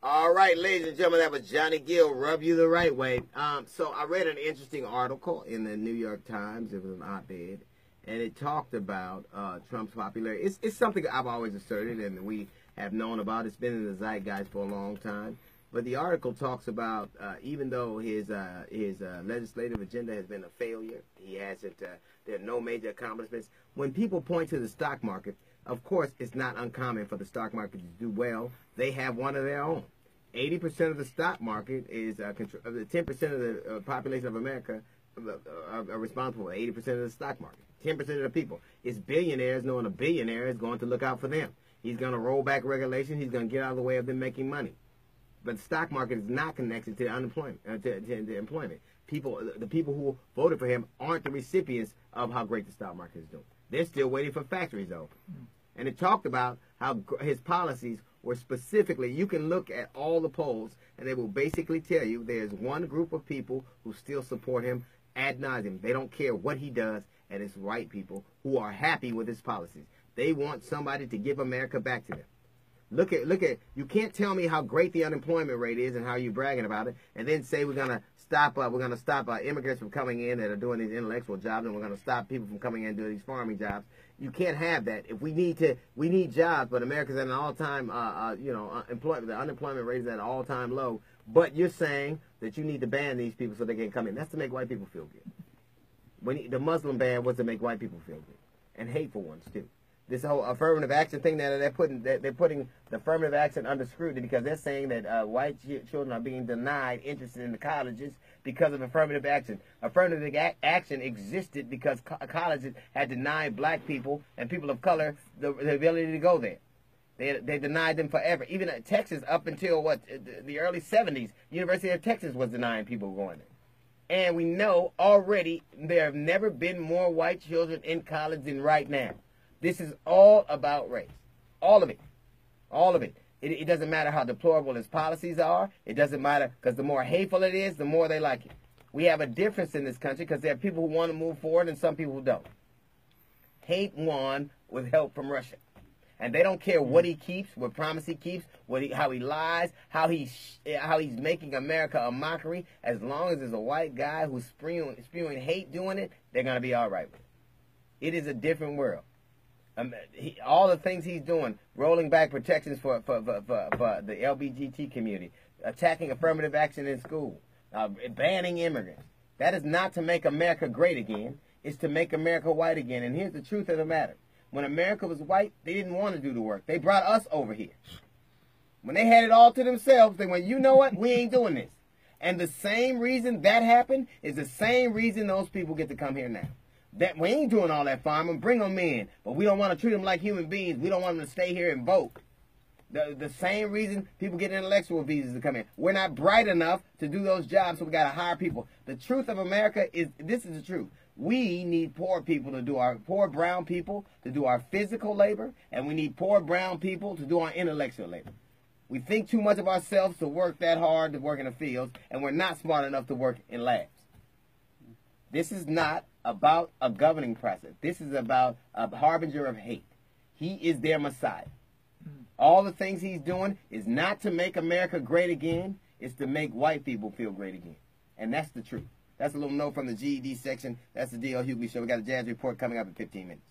All right, ladies and gentlemen, that was Johnny Gill, Rub You the Right Way. So I read an interesting article in the New York Times. It was an op-ed, and it talked about Trump's popularity. It's something I've always asserted and we have known about. It's been in the zeitgeist for a long time. But the article talks about even though his legislative agenda has been a failure, he hasn't. There are no major accomplishments. When people point to the stock market, of course, it's not uncommon for the stock market to do well. They have one of their own. 80% of the stock market is 10% of the population of America are responsible for 80% of the stock market. 10% of the people. It's billionaires knowing a billionaire is going to look out for them. He's going to roll back regulation. He's going to get out of the way of them making money. But the stock market is not connected to unemployment, to employment. The people who voted for him aren't the recipients of how great the stock market is doing. They're still waiting for factories to open. And it talked about how his policies were specifically, you can look at all the polls, and they will basically tell you there's one group of people who still support him ad nauseum. They don't care what he does, and it's white people who are happy with his policies. They want somebody to give America back to them. Look at, you can't tell me how great the unemployment rate is and how you're bragging about it, and then say we're gonna stop immigrants from coming in that are doing these intellectual jobs, and we're gonna stop people from coming in and doing these farming jobs. You can't have that. If we need jobs, but America's at an all-time, the unemployment rate is at an all-time low. But you're saying that you need to ban these people so they can come in. That's to make white people feel good. The Muslim ban was to make white people feel good, and hateful ones too. This whole affirmative action thing that they're putting the affirmative action under scrutiny because they're saying that white children are being denied interest in the colleges because of affirmative action. Affirmative action existed because colleges had denied black people and people of color the ability to go there. They denied them forever. Even at Texas, up until the early 70s, University of Texas was denying people going there. And we know already there have never been more white children in college than right now. This is all about race. All of it. All of it. It doesn't matter how deplorable his policies are. It doesn't matter because the more hateful it is, the more they like it. We have a difference in this country because there are people who want to move forward and some people who don't. Hate won with help from Russia. And they don't care what he keeps, what promise he keeps, how he lies, how he's making America a mockery. As long as there's a white guy who's spewing hate doing it, they're going to be all right with it. It is a different world. All the things he's doing, rolling back protections for the LGBT community, attacking affirmative action in school, banning immigrants. That is not to make America great again. It's to make America white again. And here's the truth of the matter. When America was white, they didn't want to do the work. They brought us over here. When they had it all to themselves, they went, you know what? We ain't doing this. And the same reason that happened is the same reason those people get to come here now. That we ain't doing all that farming. Bring them in. But we don't want to treat them like human beings. We don't want them to stay here and vote. The same reason people get intellectual visas to come in. We're not bright enough to do those jobs, so we got to hire people. The truth of America is, this is the truth. We need poor people to do poor brown people to do our physical labor, and we need poor brown people to do our intellectual labor. We think too much of ourselves to work that hard to work in the fields, and we're not smart enough to work in labs. This is not about a governing process. This is about a harbinger of hate. He is their Messiah. All the things he's doing is not to make America great again. It's to make white people feel great again. And that's the truth. That's a little note from the GED section. That's the D.L. Hughley Show. We got a jazz report coming up in 15 minutes.